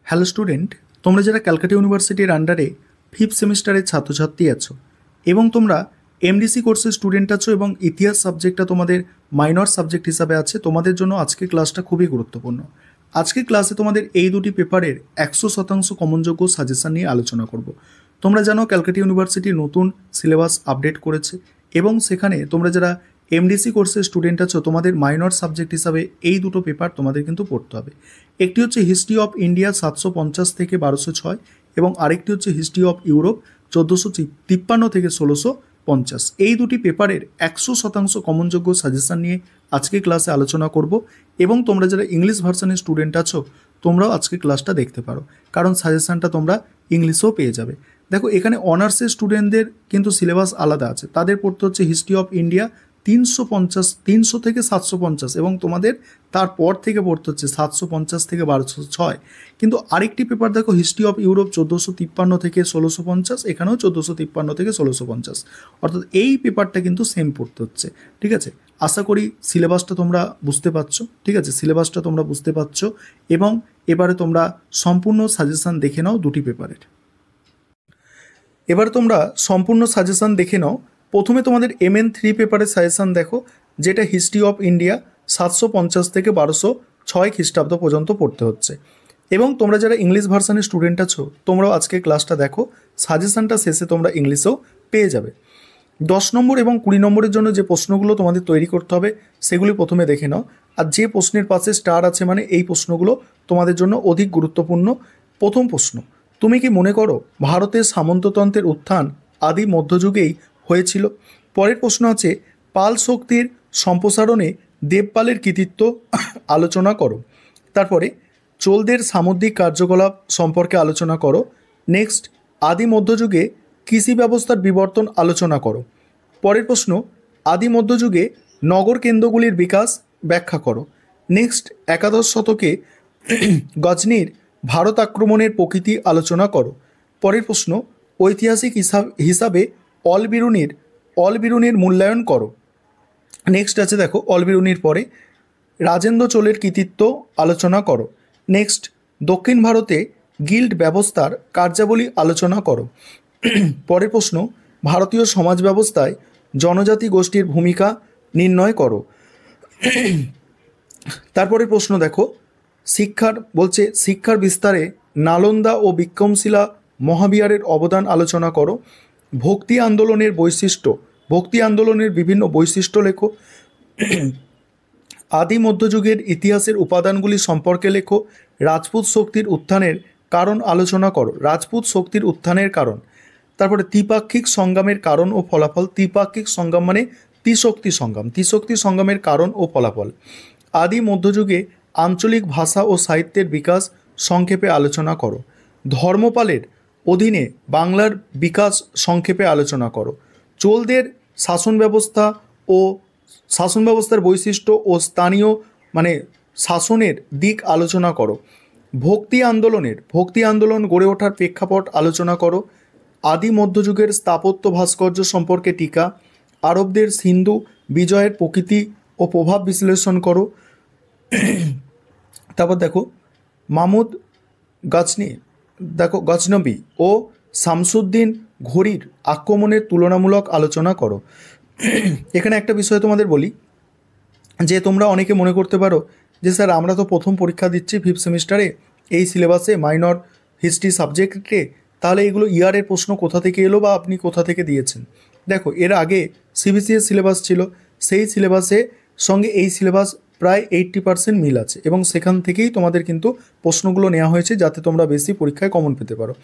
Hello student, তোমরা যারা ক্যালকাটা ইউনিভার্সিটির আন্ডারে ফিফথ সেমিস্টারের ছাত্রছাত্রী আছো এবং তোমরা এমডিসি কোর্সের স্টুডেন্ট আছো এবং ইতিহাস সাবজেক্টটা তোমাদের মাইনর সাবজেক্ট হিসাবে আছে, তোমাদের জন্য আজকের ক্লাসটা খুবই গুরুত্বপূর্ণ। আজকের ক্লাসে তোমাদের এই দুটি পেপারের 100% কমনযোগ্য সাজেশন নিয়ে আলোচনা করব। তোমরা জানো ক্যালকাটা ইউনিভার্সিটি নতুন সিলেবাস আপডেট করেছে এবং সেখানে তোমরা যারা এমডিসি কোর্সের স্টুডেন্ট আছো তোমাদের মাইনর সাবজেক্ট হিসাবে এই দুটো পেপার তোমাদের কিন্তু পড়তে হবে। একটি হচ্ছে হিস্ট্রি অফ ইন্ডিয়া 750 থেকে 1206 এবং আরেকটি হচ্ছে হিস্ট্রি অফ ইউরোপ 1453 থেকে 1650। এই দুটি পেপারের 100% কমনযোগ্য সাজেশন নিয়ে আজকে ক্লাসে আলোচনা করব এবং তোমরা যারা ইংলিশ ভার্সনের স্টুডেন্ট আছো তোমরাও আজকে ক্লাসটা দেখতে পারো, কারণ সাজেশনটা তোমরা ইংলিশেও পেয়ে যাবে। দেখো, এখানে অনার্সের স্টুডেন্টদের কিন্তু সিলেবাস আলাদা আছে, তাদের পড়তে হচ্ছে হিস্ট্রি অফ ইন্ডিয়া 300 থেকে 750 এবং তোমাদের তারপর থেকে পড়তে হচ্ছে 750 থেকে 1206। কিন্তু আরেকটি পেপার দেখো, হিস্ট্রি অফ ইউরোপ 1453 থেকে 1650, এখানেও 1453 থেকে 1650, অর্থাৎ এই পেপারটা কিন্তু সেম পড়তে হচ্ছে। ঠিক আছে, আশা করি সিলেবাসটা তোমরা বুঝতে পারছো। ঠিক আছে, সিলেবাসটা তোমরা বুঝতে পারছো এবং এবারে তোমরা সম্পূর্ণ সাজেশন দেখে নাও দুটি পেপারের। এবার তোমরা সম্পূর্ণ সাজেশন দেখে নাও। প্রথমে তোমাদের MN3 পেপারের সাজেশন দেখো, যেটা হিস্ট্রি অফ ইন্ডিয়া 750 থেকে 1206 খ্রিস্টাব্দ পর্যন্ত পড়তে হচ্ছে। এবং তোমরা যারা ইংলিশ ভার্সানের স্টুডেন্ট আছো তোমরাও আজকে ক্লাসটা দেখো, সাজেশনটা শেষে তোমরা ইংলিশেও পেয়ে যাবে। 10 নম্বর এবং 20 নম্বরের জন্য যে প্রশ্নগুলো তোমাদের তৈরি করতে হবে সেগুলি প্রথমে দেখে নাও। আর যে প্রশ্নের পাশে স্টার আছে মানে এই প্রশ্নগুলো তোমাদের জন্য অধিক গুরুত্বপূর্ণ। প্রথম প্রশ্ন, তুমি কি মনে করো ভারতের সামন্ততন্ত্রের উত্থান আদি মধ্যযুগেই হয়েছিল? পরের প্রশ্ন আছে, পাল শক্তির সম্প্রসারণে দেবপালের কৃতিত্ব আলোচনা করো। তারপরে চোলদের সামুদ্রিক কার্যকলাপ সম্পর্কে আলোচনা করো। নেক্সট, আদি মধ্যযুগে কৃষি ব্যবস্থার বিবর্তন আলোচনা করো। পরের প্রশ্ন, আদি মধ্যযুগে নগর কেন্দ্রগুলির বিকাশ ব্যাখ্যা করো। নেক্সট, একাদশ শতকে গজনির ভারত আক্রমণের প্রকৃতি আলোচনা করো। পরের প্রশ্ন, ঐতিহাসিক হিসাবে অলবিরুনির মূল্যায়ন করো। নেক্সট আছে দেখো, অলবিরুনির পরে রাজেন্দ্র চোলের কৃতিত্ব আলোচনা করো। নেক্সট, দক্ষিণ ভারতে গিল্ড ব্যবস্থার কার্যাবলী আলোচনা করো। পরের প্রশ্ন, ভারতীয় সমাজ ব্যবস্থায় জনজাতি গোষ্ঠীর ভূমিকা নির্ণয় করো। তারপরে প্রশ্ন দেখো, শিক্ষার বিস্তারে নালন্দা ও বিক্রমশিলা মহাবিহারের অবদান আলোচনা করো। ভক্তি আন্দোলনের বিভিন্ন বৈশিষ্ট্য লেখো। আদি মধ্যযুগের ইতিহাসের উপাদানগুলি সম্পর্কে লেখো। রাজপুত শক্তির উত্থানের কারণ আলোচনা করো। রাজপুত শক্তির উত্থানের কারণ। তারপরে ত্রিপাক্ষিক সংগ্রামের কারণ ও ফলাফল। ত্রিপাক্ষিক সংগ্রাম মানে ত্রিশক্তি সংগ্রামের কারণ ও ফলাফল। আদি মধ্যযুগে আঞ্চলিক ভাষা ও সাহিত্যের বিকাশ সংক্ষেপে আলোচনা করো। ধর্মপালের অধীনে বাংলার বিকাশ সংক্ষেপে আলোচনা করো। চোলদের শাসন ব্যবস্থার বৈশিষ্ট্য ও স্থানীয় শাসনের দিক আলোচনা করো। ভক্তি আন্দোলন গড়ে ওঠার প্রেক্ষাপট আলোচনা করো। আদি মধ্যযুগের স্থাপত্য ভাস্কর্য সম্পর্কে টিকা। আরবদের সিন্ধু বিজয়ের প্রকৃতি ও প্রভাব বিশ্লেষণ করো। তারপর দেখো, মাহমুদ গজনবী ও শামসুদ্দিন ঘোরির আক্রমণের তুলনামূলক আলোচনা করো। এখানে একটা বিষয় তোমাদের বলি যে তোমরা অনেকে মনে করতে পারো যে স্যার আমরা তো প্রথম পরীক্ষা দিচ্ছি ফিফথ সেমিস্টারে এই সিলেবাসে মাইনর হিস্ট্রি সাবজেক্টে, তাহলে এগুলো ইয়ারের প্রশ্ন কোথা থেকে এলো বা আপনি কোথা থেকে দিয়েছেন? দেখো, এর আগে সিবিসিএস সিলেবাস ছিল, সেই সিলেবাসের সঙ্গে এই সিলেবাস প্রায় 80% মিল আছে এবং সেখান থেকেই তোমাদের কিন্তু প্রশ্নগুলো নেওয়া হয়েছে যাতে তোমরা বেশি পরীক্ষায় কমন পেতে পারো।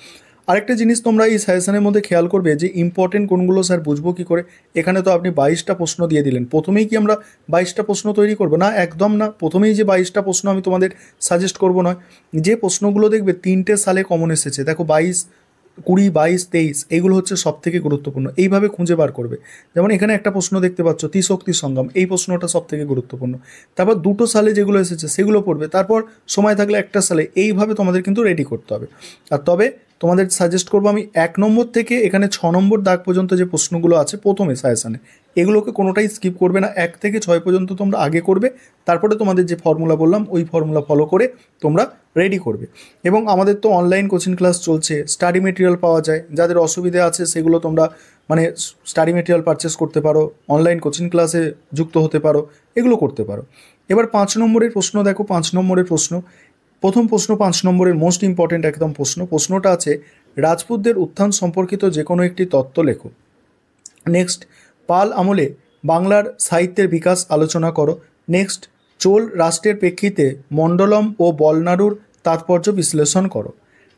আরেকটা জিনিস তোমরা এই সাজেশনের মধ্যে খেয়াল করবে যে ইম্পর্টেন্ট কোনগুলো স্যার বুঝবো কী করে। এখানে তো আপনি 22টা প্রশ্ন দিয়ে দিলেন, প্রথমেই কি আমরা 22টা প্রশ্ন তৈরি করবো? না, একদম না। প্রথমেই যে 22টা প্রশ্ন আমি তোমাদের সাজেস্ট করবো নয়, যে প্রশ্নগুলো দেখবে 3টে সালে কমন এসেছে, দেখো 22, 20, 22, 23, এইগুলো হচ্ছে সব থেকে গুরুত্বপূর্ণ, এইভাবে খুঁজে বার করবে। যেমন এখানে একটা প্রশ্ন দেখতে পাচ্ছ, ত্রিশক্তি সংগ্রাম, এই প্রশ্নটা সব থেকে গুরুত্বপূর্ণ। তারপর 2টো সালে যেগুলো এসেছে সেগুলো পড়বে, তারপর সময় থাকলে একটা সালে, এইভাবে তোমাদের কিন্তু রেডি করতে হবে। আর তবে তোমাদের সাজেস্ট করবো আমি 1 নম্বর থেকে এখানে 6 নম্বর দাগ পর্যন্ত যে প্রশ্নগুলো আছে প্রথমে সাজেশানে, এগুলোকে কোনোটাই স্কিপ করবে না। 1 থেকে 6 পর্যন্ত তোমরা আগে করবে, তারপরে তোমাদের যে ফর্মুলা বললাম ওই ফর্মুলা ফলো করে তোমরা রেডি করবে। এবং আমাদের তো অনলাইন কোচিং ক্লাস চলছে, স্টাডি মেটেরিয়াল পাওয়া যায়, যাদের অসুবিধা আছে সেগুলো তোমরা মানে স্টাডি মেটেরিয়াল পারচেস করতে পারো, অনলাইন কোচিং ক্লাসে যুক্ত হতে পারো, এগুলো করতে পারো। এবার 5 নম্বরের প্রশ্ন দেখো, 5 নম্বরের প্রশ্ন, প্রথম প্রশ্ন 5 নম্বরের মোস্ট ইম্পর্টেন্ট একদম প্রশ্নটা আছে রাজপুতদের উত্থান সম্পর্কিত যে কোনো একটি তত্ত্ব লেখো। নেক্সট, পাল আমলে বাংলার সাহিত্যের বিকাশ আলোচনা করো। নেক্সট, চোল রাষ্ট্রের প্রেক্ষিতে মণ্ডলম ও বলনাড়ুর তাৎপর্য বিশ্লেষণ করো।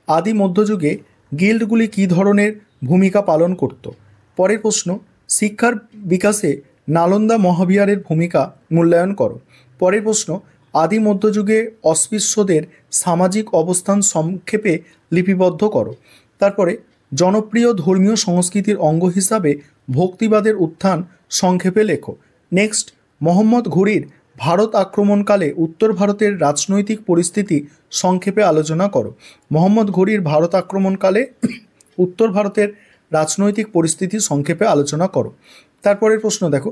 আদি মধ্যযুগে গিল্ডগুলি কী ধরনের ভূমিকা পালন করত। পরের প্রশ্ন, শিক্ষার বিকাশে নালন্দা মহাবিহারের ভূমিকা মূল্যায়ন করো। পরের প্রশ্ন, আদি মধ্যযুগে অস্পৃশ্যদের সামাজিক অবস্থান সংক্ষেপে লিপিবদ্ধ করো। তারপরে জনপ্রিয় ধর্মীয় সংস্কৃতির অঙ্গ হিসাবে ভক্তিবাদের উত্থান সংক্ষেপে লেখো। নেক্সট, মোহাম্মদ ঘুরির ভারত আক্রমণকালে উত্তর ভারতের রাজনৈতিক পরিস্থিতি সংক্ষেপে আলোচনা করো। মোহাম্মদ ঘুরির ভারত আক্রমণকালে উত্তর ভারতের রাজনৈতিক পরিস্থিতি সংক্ষেপে আলোচনা করো। তারপরের প্রশ্ন দেখো,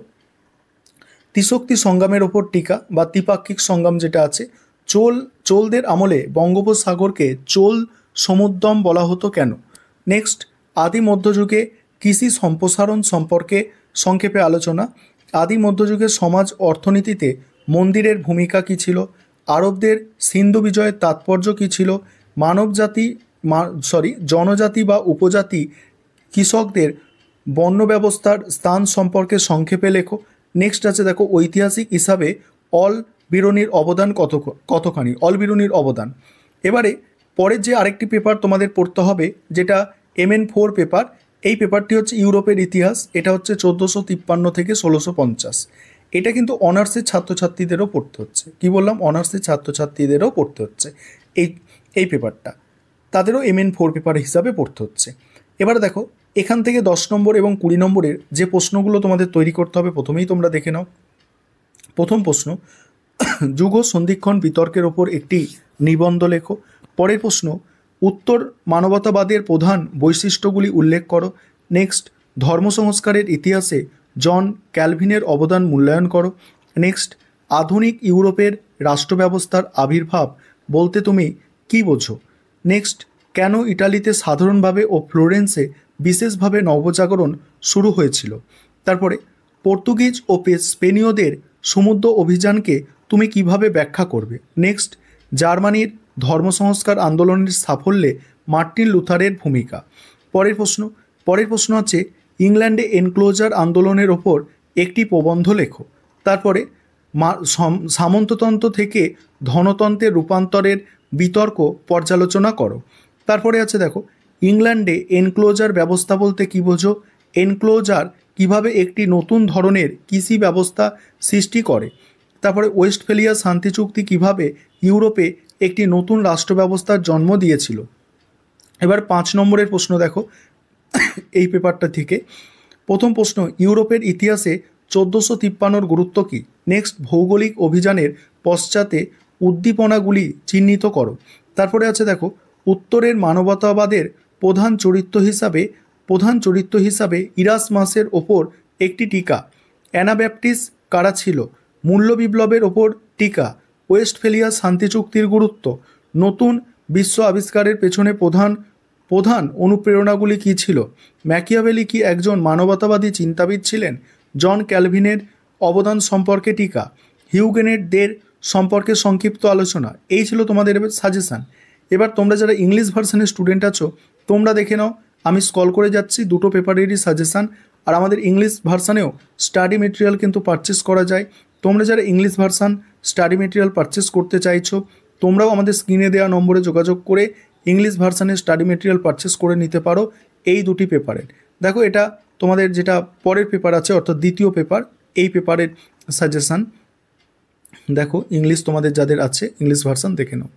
ত্রিশক্তি সংগ্রামের ওপর টিকা বা ত্রিপাক্ষিক সংগ্রাম যেটা আছে, চোলদের আমলে বঙ্গোপসাগরকে চোল সমুদ্রম বলা হতো কেন। নেক্সট, আদি মধ্যযুগে কৃষি সম্প্রসারণ সম্পর্কে সংক্ষেপে আলোচনা। আদি মধ্যযুগের সমাজ অর্থনীতিতে মন্দিরের ভূমিকা কী ছিল। আরবদের সিন্ধু বিজয়ের তাৎপর্য কী ছিল। জনজাতি বা উপজাতি কৃষকদের বর্ণ ব্যবস্থার স্থান সম্পর্কে সংক্ষেপে লেখো। নেক্সট আছে দেখো, ঐতিহাসিক হিসাবে অল বিরুনির অবদান কতখানি, অল বিরুনির অবদান। এবারে পরের যে আরেকটি পেপার তোমাদের পড়তে হবে যেটা MN4 পেপার, এই পেপারটি হচ্ছে ইউরোপের ইতিহাস, এটা হচ্ছে 1453 থেকে 1650। এটা কিন্তু অনার্সের ছাত্রছাত্রীদেরও পড়তে হচ্ছে। কি বললাম, অনার্সের ছাত্রছাত্রীদেরও পড়তে হচ্ছে এই পেপারটা, তাদেরও MN4 পেপার হিসাবে পড়তে হচ্ছে। এবারে দেখো, এখান থেকে 10 নম্বর এবং 20 নম্বরের যে প্রশ্নগুলো তোমাদের তৈরি করতে হবে প্রথমেই তোমরা দেখে নাও। প্রথম প্রশ্ন, যুগ সন্ধিক্ষণ বিতর্কের ওপর একটি নিবন্ধ লেখো। পরের প্রশ্ন, উত্তর মানবতাবাদের প্রধান বৈশিষ্ট্যগুলি উল্লেখ করো। নেক্সট, ধর্ম সংস্কারের ইতিহাসে জন ক্যালভিনের অবদান মূল্যায়ন করো। নেক্সট, আধুনিক ইউরোপের রাষ্ট্র ব্যবস্থার আবির্ভাব বলতে তুমি কী বোঝো। নেক্সট, কেন ইটালিতে সাধারণভাবে ও ফ্লোরেন্সে বিশেষভাবে নবজাগরণ শুরু হয়েছিল। তারপরে পর্তুগিজ ও স্পেনীয়দের সমুদ্র অভিযানকে তুমি কিভাবে ব্যাখ্যা করবে। নেক্সট, জার্মানির ধর্ম সংস্কার আন্দোলনের সাফল্যে মার্টিন লুথারের ভূমিকা। পরের প্রশ্ন আছে ইংল্যান্ডে এনক্লোজার আন্দোলনের ওপর একটি প্রবন্ধ লেখো। তারপরে সামন্ততন্ত্র থেকে ধনতন্ত্রের রূপান্তরের বিতর্ক পর্যালোচনা করো। তারপরে আছে দেখো, ইংল্যান্ডে এনক্লোজার ব্যবস্থা বলতে কী বোঝো। এনক্লোজার কিভাবে একটি নতুন ধরনের কৃষি ব্যবস্থা সৃষ্টি করে। তারপরে ওয়েস্টফেলিয়া শান্তি চুক্তি কিভাবে ইউরোপে একটি নতুন রাষ্ট্র ব্যবস্থার জন্ম দিয়েছিল। এবার 5 নম্বরের প্রশ্ন দেখো এই পেপারটা থেকে। প্রথম প্রশ্ন, ইউরোপের ইতিহাসে 1453 গুরুত্ব কী। নেক্সট, ভৌগোলিক অভিযানের পশ্চাতে উদ্দীপনাগুলি চিহ্নিত করো। তারপরে আছে দেখো, উত্তরের মানবতাবাদের প্রধান চরিত্র হিসাবে ইরাসমাসের ওপর একটি টিকা। অ্যানাব্যাপটিস্ট কারা ছিল। মূল্য বিপ্লবের ওপর টিকা। ওয়েস্টফেলিয়া শান্তি চুক্তির গুরুত্ব। নতুন বিশ্ব আবিষ্কারের পেছনে প্রধান অনুপ্রেরণাগুলি কী ছিল। ম্যাকিয়াভেলি কি একজন মানবতাবাদী চিন্তাবিদ ছিলেন। জন ক্যালভিনের অবদান সম্পর্কে টিকা। হিউগেনেটদের সম্পর্কে সংক্ষিপ্ত আলোচনা। এই ছিল তোমাদের সাজেশান। এবার তোমরা যারা ইংলিশ ভার্সানের স্টুডেন্ট আছো তোমরা দেখে নাও, আমি স্ক্রল করে যাচ্ছি দুটো পেপারেরই সাজেশান। আর আমাদের ইংলিশ ভার্সানেও স্টাডি মেটেরিয়াল কিন্তু পারচেস করা যায়। তোমরা যারা English version study material purchase করতে চাইছো তোমরাও আমাদের স্ক্রিনে দেওয়া নম্বরে যোগাযোগ করে ইংলিশ ভার্সানের স্টাডি মেটেরিয়াল পারচেস করে নিতে পারো এই দুটি পেপারের। দেখো, এটা তোমাদের যেটা পরের পেপার আছে অর্থাৎ দ্বিতীয় পেপার, এই পেপারের সাজেশান দেখো। ইংলিশ তোমাদের যাদের আছে ইংলিশ ভার্সান দেখে নাও।